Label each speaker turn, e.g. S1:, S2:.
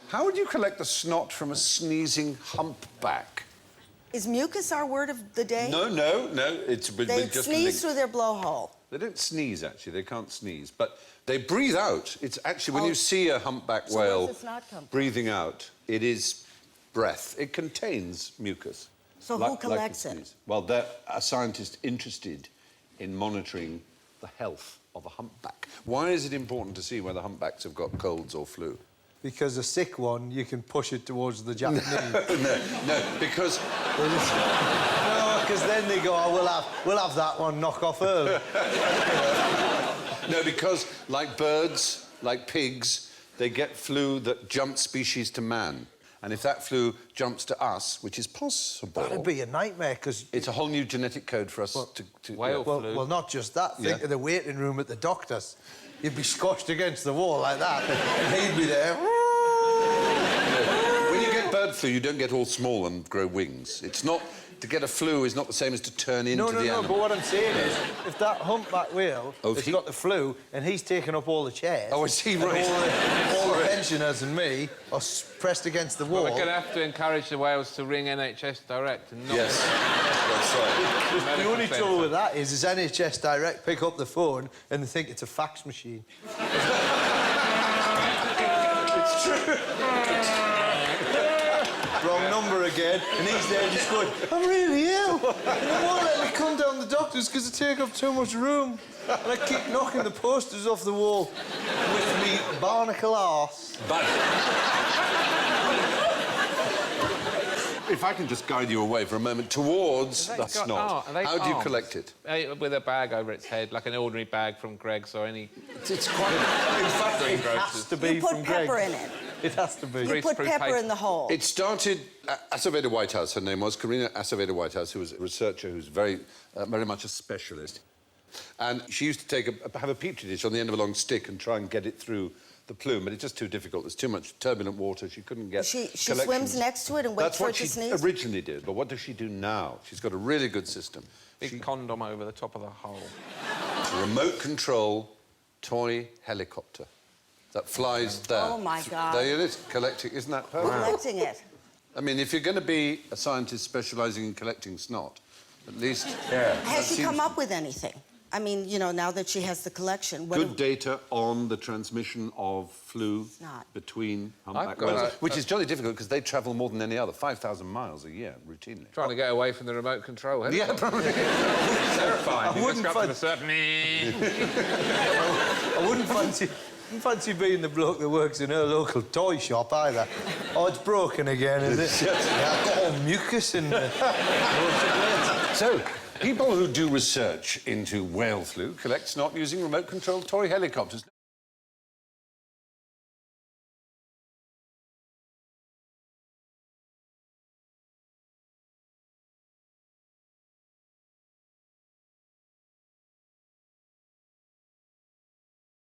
S1: How would you collect the snot from a sneezing humpback?
S2: Is mucus our word of the day?
S1: No. It's
S2: They
S1: just
S2: sneeze
S1: linked.
S2: through their blowhole.
S1: They don't sneeze, actually. They can't sneeze. But they breathe out. It's actually, when you see a humpback whale
S2: where's the snot come from?
S1: breathing out, it is breath. It contains mucus.
S2: So who collects it?
S1: Sneeze. Well, they're a scientist interested in monitoring the health of a humpback. Why is it important to see whether humpbacks have got colds or flu?
S3: Because a sick one, you can push it towards the Japanese.
S1: No, because...
S3: No, because then they go, oh, we'll have that one knock off early.
S1: No, because, like birds, like pigs, they get flu that jumps species to man. And if that flu jumps to us, which is possible...
S3: That'd be a nightmare, because...
S1: It's a whole new genetic code for us to...
S4: Whale flu.
S3: Well, not just that. Think of the waiting room at the doctor's. You'd be squashed against the wall like that. He'd be there.
S1: When you get bird flu, you don't get all small and grow wings. It's not... To get a flu is not the same as to turn into the animal.
S3: No, but what I'm saying is, if that humpback whale has got the flu and he's taken up all the chairs...
S1: Oh, is he right?
S3: All the pensioners and me are pressed against the wall...
S4: Well, we're going to have to encourage the whales to ring NHS Direct and not...
S1: Yes, that's right.
S3: The only trouble with that is NHS Direct pick up the phone and they think it's a fax machine. It's true. Wrong number again, and he's there just going, I'm really ill. And they won't let me come down the doctors because they take up too much room. And I keep knocking the posters off the wall with me barnacle arse.
S1: But... If I can just guide you away for a moment towards the snot, how do you collect it?
S4: With a bag over its head, like an ordinary bag from Greg's or any...
S1: It's quite...
S3: In fact, it has to be
S2: You put
S3: from
S2: pepper
S3: Greg's.
S2: in it.
S3: It has to be.
S2: You put pepper in the hole.
S1: It started... Aceveda Whitehouse, her name was, Karina Aceveda Whitehouse, who was a researcher who's very much a specialist. And she used to have a petri dish on the end of a long stick and try and get it through the plume, but it's just too difficult. There's too much turbulent water. She couldn't get
S2: She swims next to it and waits for it to sneeze?
S1: That's what she originally did, but what does she do now? She's got a really good system.
S4: Big condom over the top of the hole.
S1: A remote control toy helicopter that flies there.
S2: Oh, my God.
S1: There it is, collecting. Isn't that perfect?
S2: Collecting it.
S1: I mean, if you're going to be a scientist specialising in collecting snot, at least...
S2: Has she come up with anything? I mean, you know, now that she has the collection...
S1: Good data on the transmission of flu between humpback whales, which is jolly difficult because they travel more than any other, 5,000 miles a year, routinely.
S4: Trying to get away from the remote control, hasn't
S1: Yeah,
S4: it?
S1: probably.
S4: Terrifying.
S3: I wouldn't fancy being the bloke that works in her local toy shop either. Oh, it's broken again, is it? Yeah, I've got all mucus in there.
S1: So, people who do research into whale flu collect snot using remote-controlled toy helicopters.